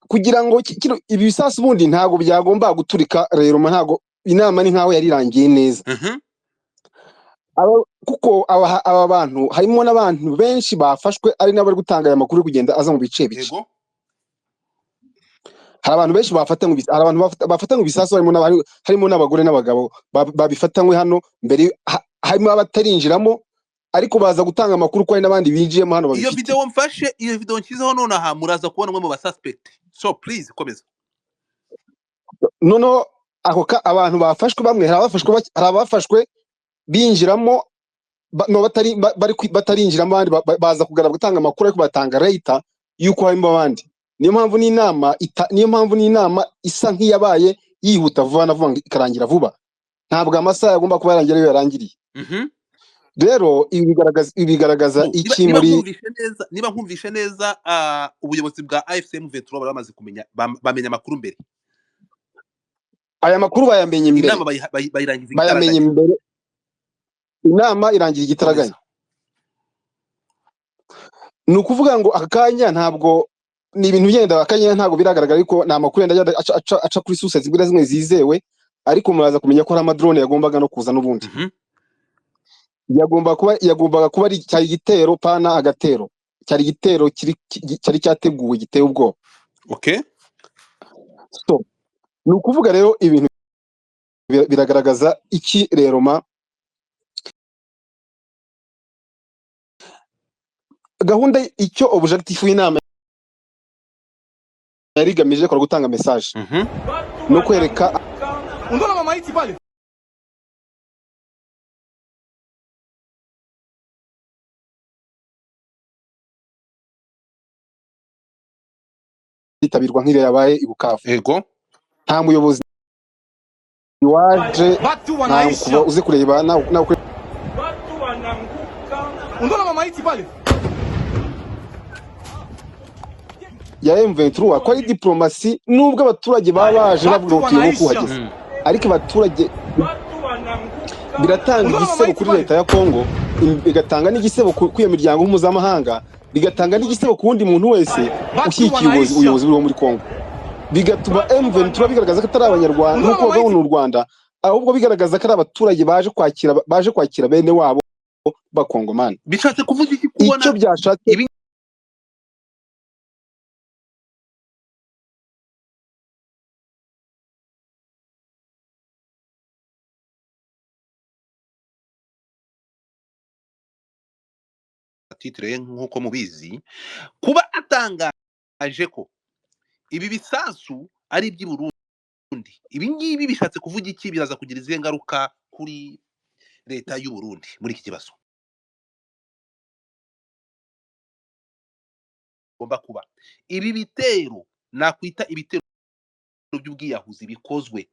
kugira ngo ibi bisasu bundi ntago byagomba guturika rero ntago inama ni nkaho yarirangiye neza. Kuko aba bantu harimo n'abantu benshi bafashwe ari nabo bari gutanga aya makuru kugenda aza mu bice bice. Hari abantu benshi bafatanywe ibisasu harimo n'abagore n'abagabo babifatanywe hano mbere, harimo abatarinjiramo ariko baza gutanga amakuru ko hari n'abandi binjiyemo hano babifite. Iyo video nshyizeho none aha muraza kubona umwe mu basuspect, so please komeza. Noneho ako abantu bafashwe bamwe hari abafashwe binjiramo batarinjiramo, abandi baza kugaragara gutanga amakuru ariko batanga leta yuko harimo abandi. Niyo mpamvu n'inama isa nk'iyabaye yihuta vuba na vuba ikarangira vuba, ntabwo amasaha yagomba kuba yarangira iyo yarangiriye. Rero ibi bigaragaza iki niba nkumvishe neza ubuyobozi bwa AFC M23 baramaze bamenya amakuru mbere. Aya makuru bayamenye mbere, inama irangira igitaraganya. Ni ukuvuga ngo aka kanya ntabwo ni ibintu bigenda akanya ntabwo biragaragara, ariko ni amakuru yenda aca kuri sources zimwe zizewe, ariko muraza kumenya ko hari amadrone yagombaga no kuza n'ubundi. Yagombaga kuba ari cyari igitero pana agatero, cyari igitero cyari cyateguwe giteye ubwoba. So ni ukuvuga rero ibintu biragaragaza iki rero gahunda icyo objectif y'inama yari igamije ko gutanga message no kwereka itabirwa nk'ire yabaye i Bukavu. Nta muyobozi waje kuba uzi kureba ya M23 ko ari diplomasi, nubwo abaturage baba baje bavuga ko kuhageze, ariko abaturage biratanga igisebo kuri leta ya Kongo, bigatanga n'igisebo ku iyo miryango mpuzamahanga, bigatanga n'igisebo ku wundi muntu wese ushyigikiye ubuyobozi bwo muri Kongo, bigatuma M23 bigaragaza ko atari abanyarwanda nk'uko bavuga n'u Rwanda, ahubwo bigaragaza ko ari abaturage baje kwakira bene wabo bakongomana. Bishatse kuvuga iki kubona icyo byashatse titre nk'uko mubizi kuba atangaje ko ibi bisasu ari iby'i Burundi. Ibi ngibi bishatse kuvuga iki? Biraza kugira izihe ngaruka kuri leta y'u Burundi muri iki kibazo? Gomba kuba ibi bitero nakwita ibitero by'ubwiyahuzi bikozwe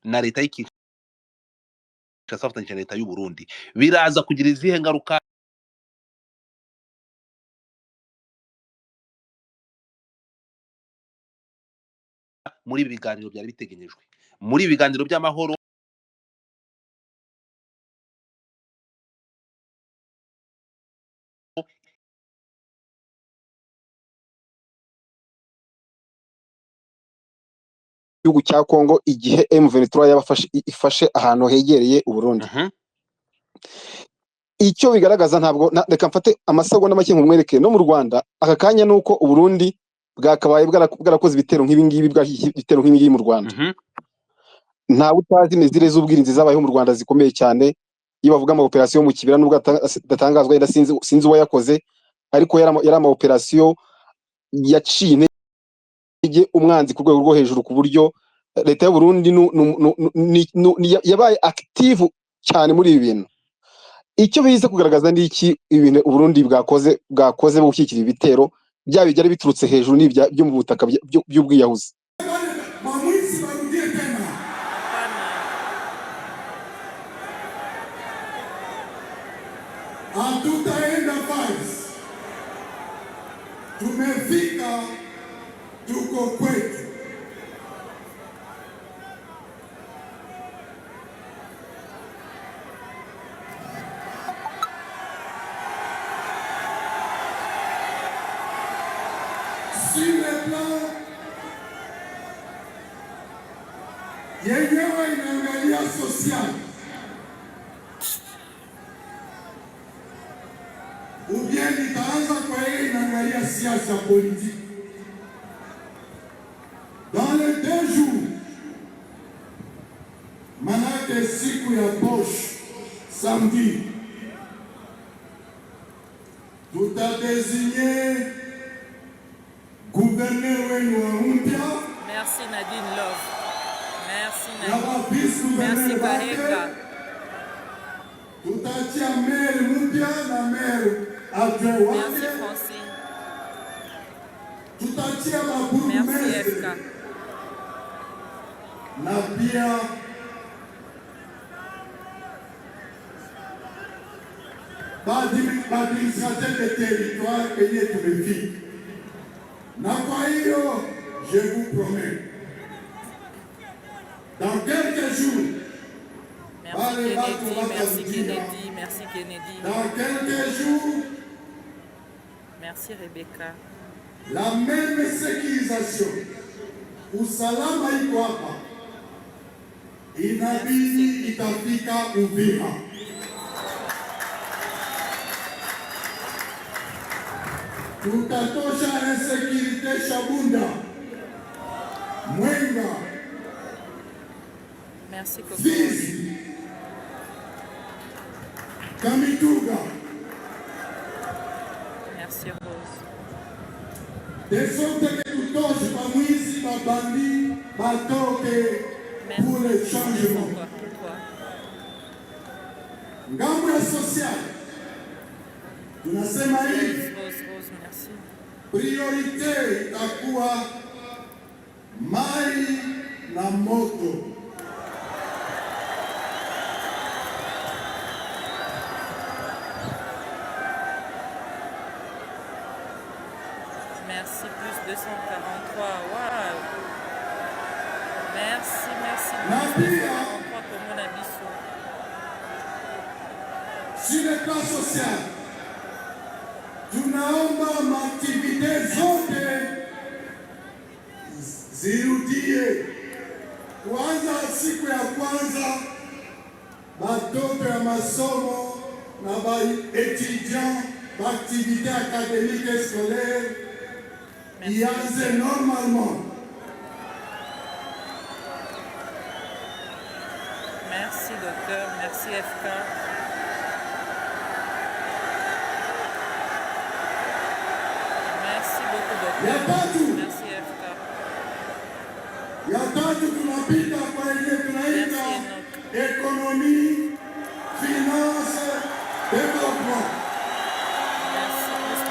na leta y'Kinshasa afatanyije na leta y'u Burundi, biraza kugira izihe ngaruka muri ibi biganiro byari biteganyijwe, muri ibi biganiro by'amahoro igihugu cya Kongo igihe M23 ifashe ahantu hegereye u Burundi. Icyo bigaragaza ntabwo reka mfate amasegonda make nkumwereke no mu Rwanda aka kanya nuko u Burundi bwakabaye bwarakoze ibitero nk'ibingibi bw'ibitero nk'ibingibi mu Rwanda. Nta utazi nezire z'ubwirinzi zabayeho mu Rwanda zikomeye cyane, iyo bavuga ama operation mu Kibira nubwo datangazwa yenda sinzi uwo yakoze, ariko yari ama operation yaciye umwanzi ku rwego rwo hejuru, ku buryo leta y'u Burundi yabaye active cyane muri ibi bintu. Icyo biza kugaragaza ni iki ibintu u Burundi bwakoze bwo gushyikira ibitero byaba byari biturutse hejuru n'ibya byo mu butaka by'ubwiyahuzi. Hatutaenda fights, tumefika, tuko kwetu. Sur le plan yenyewe inaangalia social, ubien itaanza kwa yeye inaangalia siasa politique. Dans les 2 jours, manake siku ya posho samedi, tutadesigner gouverneur wenu wa mpya. Merci Nadine Love. Merci na Nadine. vice-gouverneur Merci wake. Kareka. Tutatia maire mpya na maire adjoint Merci wake. Francine. Tutatia Merci maburgmestre FK. na pia administrateur de territoire penye tumefika. Na kwa hiyo je vous promets, dans quelques jours, Merci Kennedy. Merci Kennedy. Merci Kennedy. dans quelques jours, Merci Rebecca. la même sécurisation, usalama iko hapa, inabidi itafika Uvira. Tutatosha insécurité Shabunda, Mwenga, Merci Coco. Fizi, Kamituga, Merci Rose. de sorte que tutoshe bamwizi babandi batoke pour le Merci. changement. Encore pour toi. Ngambo ya social tunasema hivi, Rose, merci. priorite itakuwa mai na moto. Merci plus 243. Waouh. Merci, merci. Na Plus pia 243 pour mon abisso. sur le plan social tunaomba maaktivite zote zirudie. Kwanza, siku ya kwanza batoto ya masomo na ba étudiant baaktivite académique scolaire ianze normalement. Merci docteur. Merci FK. Merci beaucoup Ya docteur. tatu, Merci FK. ya tatu tunapita kwa ile tunaita ekonomi, finance, development. Merci plus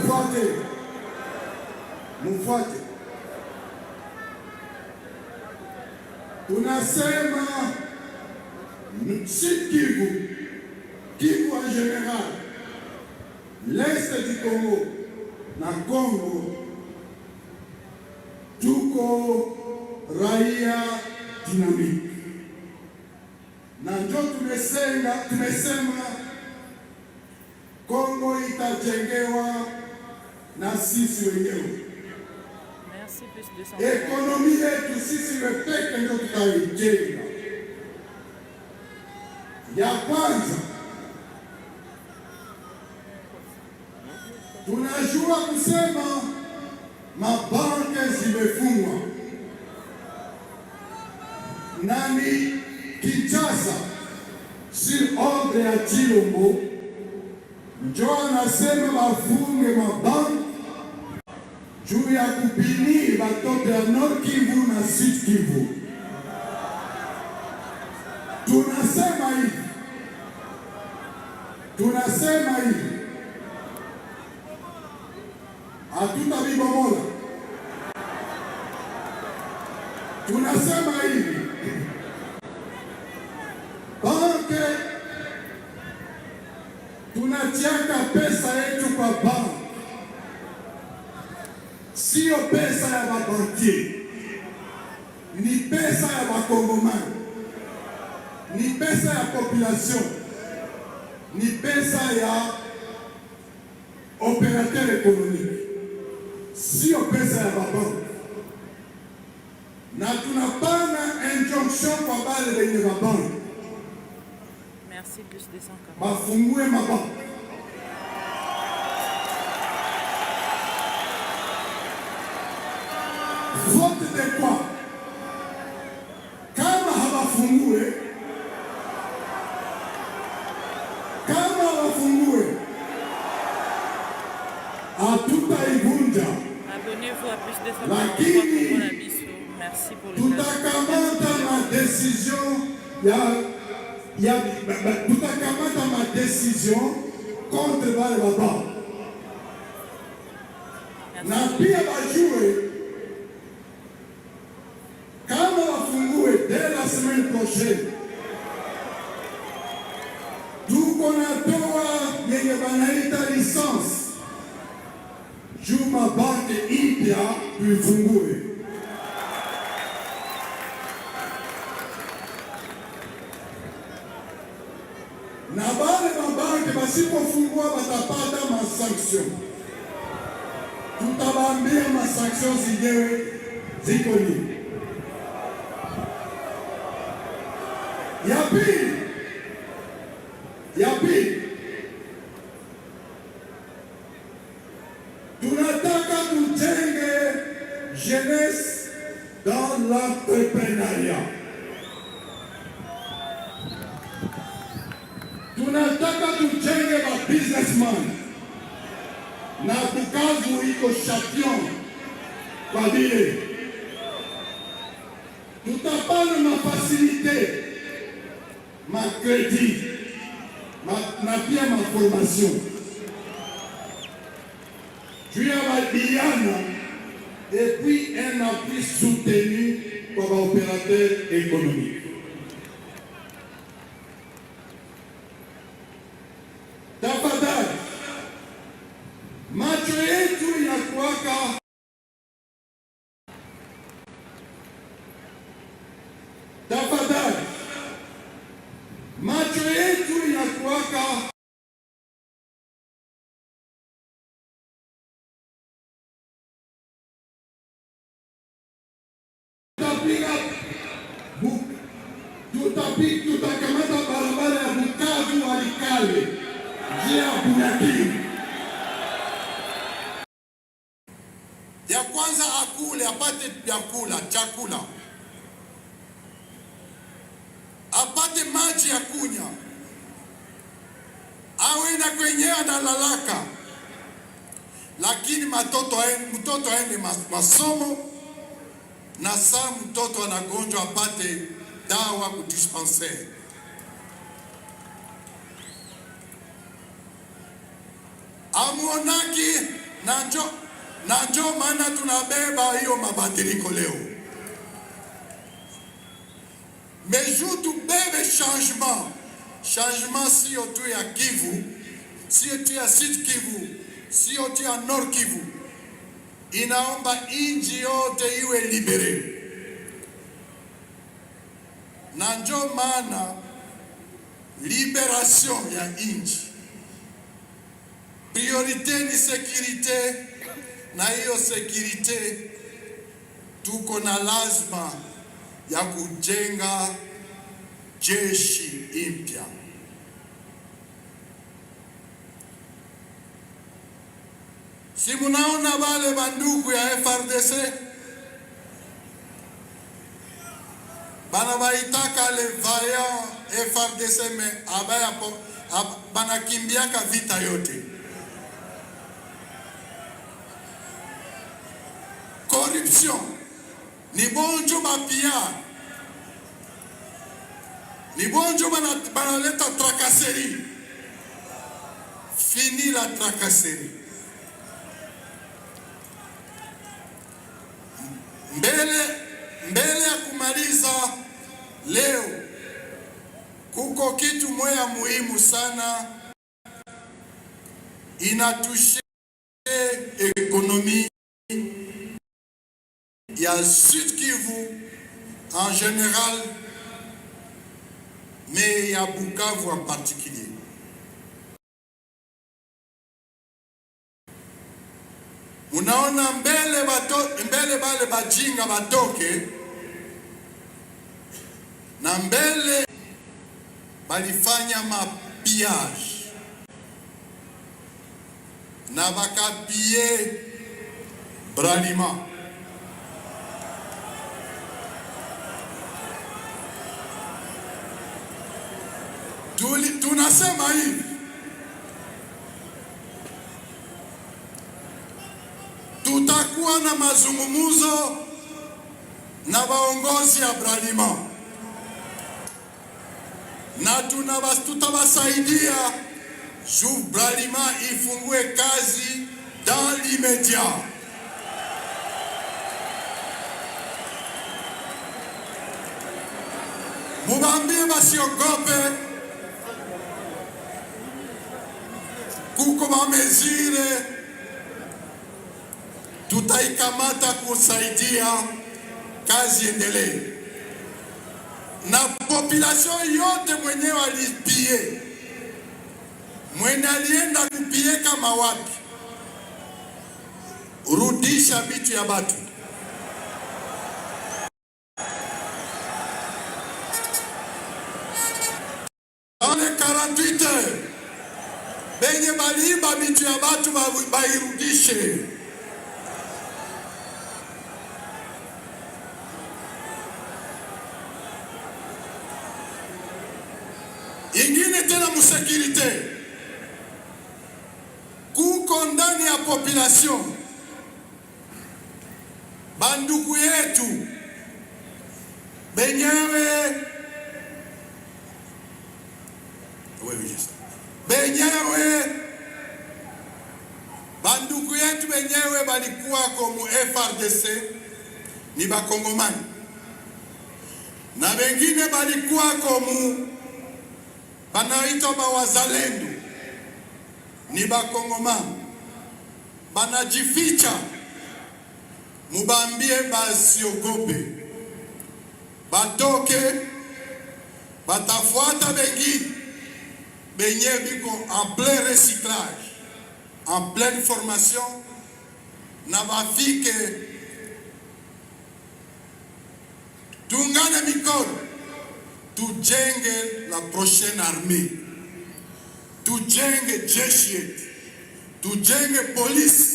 243. Mufuate. Tunasema Sud Kivu, Kivu en général, l'est du Congo na Congo, tuko raia dynamique, na ndio tumesema Congo itajengewa na sisi wenyewe. Merci plus 243. Ekonomi yetu sisi peke ndio tutaijenga. Ya kwanza, tunajua kusema mabanke zimefungwa, nani Kinshasa sur ordre ya Chilombo njo anasema bafunge mabanke juu ya kupinii batoto ya Nord Kivu na Sud Kivu. Tunasema hivi, hatutabibomola. Tunasema hivi, banke tunatiaka pesa yetu kwa banki, sio pesa ya mabankier, ni pesa ya bakongomani, ni pesa ya population, ni pesa ya operateur économique, sio pesa ya mabanki. Na tunapana injonction kwa bale benye mabanki. Merci, bus 240. Bafungue mabanki. Faute de quoi? Kama habafungue, hatutaivunja. Abonnez-vous à plus 240. Lakini merci pour le tutakamata madecision tutakamata madecision contre wale mabanki. Na pia bajue kama wafungue dès la semaine prochaine, tuko natoa yenye banaita licence juu mabanki ipya tuifungue. Na bale mabanki basipofungua batapata masanction. Tutabambia masanction zenyewe ziko nini. Ya pili, tunataka tujenge jeunesse dans l'entrepreneuriat. Tunataka tujenge ba businessman. Na Bukavu iko champion kwa vile tutapana mafacilite, makredi, na pia maformation juu ya vijana, et puis un appui soutenu kwa baoperateur économique. Tafadhali, macho yetu inakuwaka tutakamata barabara ya Bukavu Walikale, njia ya Bunyakiri. Ya kwanza akule, apate vyakula, chakula, apate maji ya kunywa, awe na kwenye analalaka. Lakini mtoto aende masomo, na saa mtoto anagonjwa apate dawa ku dispensaire. Amuonaki na njo maana tunabeba hiyo mabadiliko leo. Meju tubebe changement sio tu ya Kivu, sio tu ya Sud Kivu, sio tu ya Nord Kivu. Inaomba inji yote iwe libere. Na njo maana liberation ya inji, priorite ni sekirite, na hiyo sekirite tuko na lazima ya kujenga jeshi impya. Si munaona wale bandugu ya FRDC bana baitaka le vaillant FRDC, me abaya banakimbiaka vita yote. Corruption ni bonjo bapia, ni bonjo banaleta tracasserie. Fini la tracasserie. Mbele ya kumaliza leo, kuko kitu moya muhimu sana inatushe ekonomi ya Sud Kivu en général, mais ya Bukavu en particulier. Unaona mbele bale bajinga batoke, na mbele balifanya mapiage na bakapie Bralima. Tunasema hivi, tutakuwa na mazungumzo na waongozi ya Bralima na tutabasaidia juu Bralima ifungue kazi dans l'immédiat. Mubambie basiogope, kuko mamezire tutaikamata kusaidia kazi endelee, na population yote mwenyewe alipie, mwenye alienda kupie kama wapi, rudisha vitu ya batu. Dans 48 heures benye baliiba vitu ya batu bairudishe. Ingine tena musekirite, kuko ndani ya population bandugu yetu benyewe bandugu yetu benyewe balikuwa komu FRDC ni bakongomani, na bengine balikuwa komu banaitwa bawazalendo ni bakongomani, banajificha. Mubambie basiogope, batoke, batafuata bengine benye biko en plein recyclage, en pleine formation, na bafike tungane mikono, tujenge la prochaine armée, tujenge jeshi yetu, tujenge polisi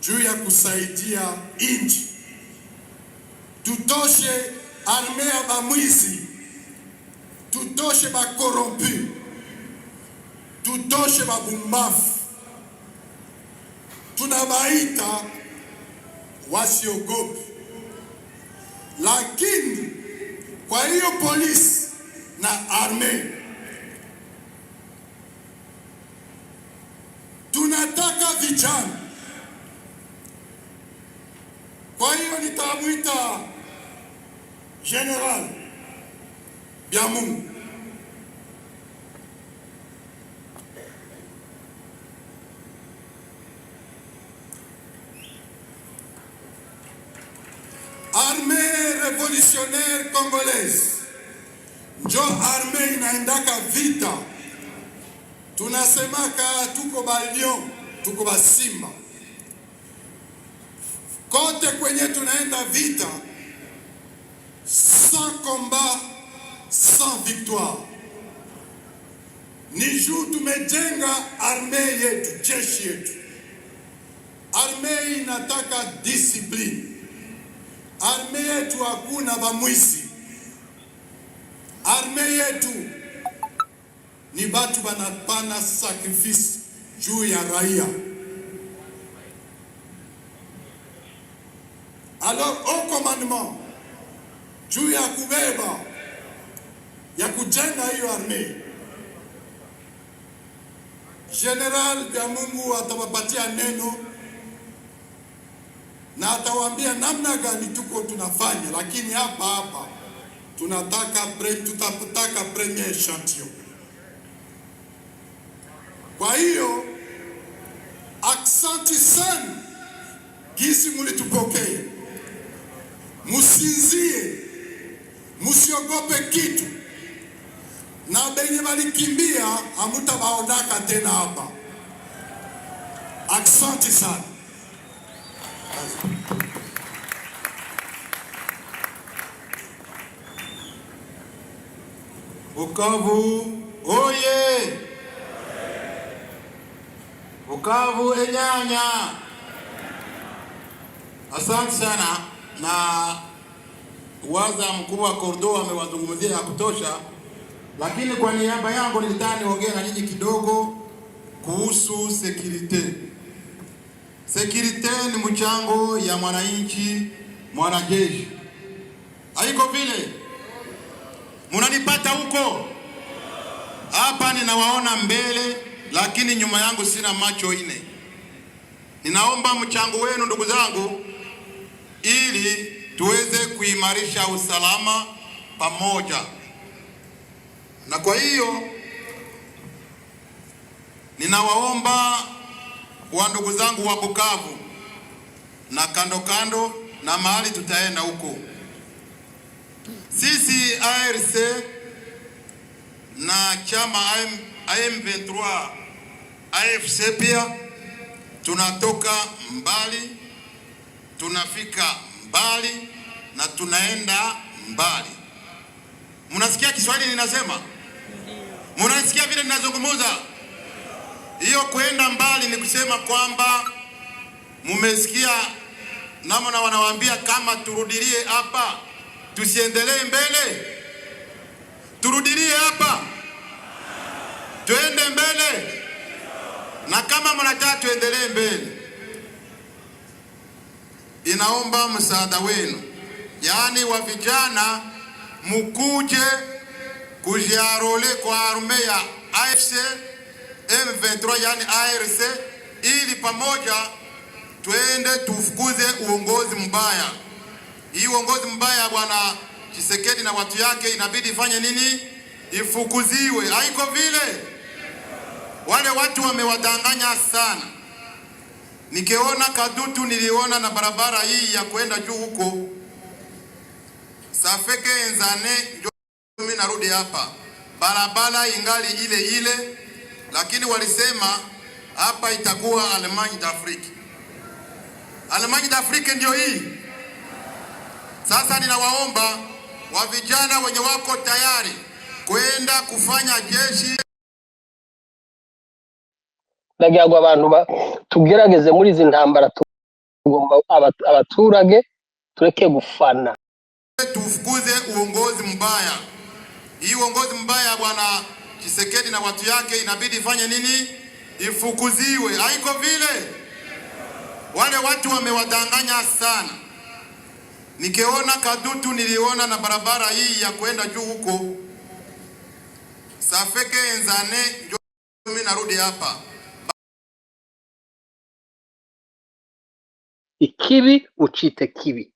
juu ya kusaidia inchi, tutoshe arme ya bamwizi, tutoshe bakorompu, tutoshe babumbafu. Tunabaita wasiogopi, lakini kwa hiyo polisi na arme tunataka vijana. Kwa hiyo nitamwita General Byamungu, Armée révolutionnaire congolaise njo armée inaendaka vita. Tunasemaka tuko balion, tuko basimba. Kote kwenye tunaenda vita, sans combat, sans victoire. Ni juu tumejenga armée yetu, jeshi yetu. Armée inataka discipline. Armée yetu hakuna bamwisi. Armée yetu ni batu banapana sacrifice juu ya raia. Alors au commandement juu ya kubeba ya kujenga hiyo armée, General Byamungu atawapatia neno na atawaambia namna gani tuko tunafanya, lakini hapa tutataka premier echantillon. Kwa hiyo aksanti sana gisi mulitupokea. Musinzie, musiogope kitu, na benye balikimbia hamutabaonaka tena hapa. Asante sana. Bukavu oye! Bukavu enyanya! Asante sana, na waza mkuu wa Kordo amewazungumzia ya kutosha, lakini kwa niaba yangu nilitaka niongee na nyinyi kidogo kuhusu security. Security ni mchango ya mwananchi, mwanajeshi. Haiko vile? Munanipata huko? Hapa ninawaona mbele, lakini nyuma yangu sina macho ine. Ninaomba mchango wenu ndugu zangu, ili tuweze kuimarisha usalama pamoja. Na kwa hiyo ninawaomba wa ndugu zangu wa Bukavu na kando kando na mahali tutaenda huko, sisi ARC na chama AM23 AFC pia tunatoka mbali, tunafika mbali na tunaenda mbali. Mnasikia Kiswahili ninasema? Mnasikia vile ninazungumza? Hiyo kwenda mbali ni kusema kwamba mumesikia namna wanawaambia kama turudilie hapa, tusiendelee mbele. Turudilie hapa, tuende mbele. Na kama mnataka tuendelee mbele, inaomba msaada wenu, yaani wa vijana, mukuje kujiarole kwa arme ya AFC M23, yani ARC, ili pamoja tuende tufukuze uongozi mbaya. Hii uongozi mbaya bwana Tshisekedi na watu yake inabidi ifanye nini? Ifukuziwe. Haiko vile? Wale watu wamewadanganya sana. Nikiona Kadutu, niliona na barabara hii ya kwenda juu huko, safeke enzane mimi narudi hapa, barabara ingali ile ile, lakini walisema hapa itakuwa Allemagne d'Afrique. Allemagne d'Afrique ndio hii. Sasa ninawaomba wa vijana wenye wako tayari kwenda kufanya jeshi, ndagiye abantu tugerageze muri izi ntambara, tugomba abaturage tureke gufana, tufukuze uongozi mbaya. Hii uongozi mbaya bwana Tshisekedi na watu yake inabidi ifanye nini? Ifukuziwe. Haiko vile? Wale watu wamewadanganya sana. Nikiona Kadutu, niliona na barabara hii ya kwenda juu huko, safeke enzane mimi narudi hapa. Ikibi uchite kibi.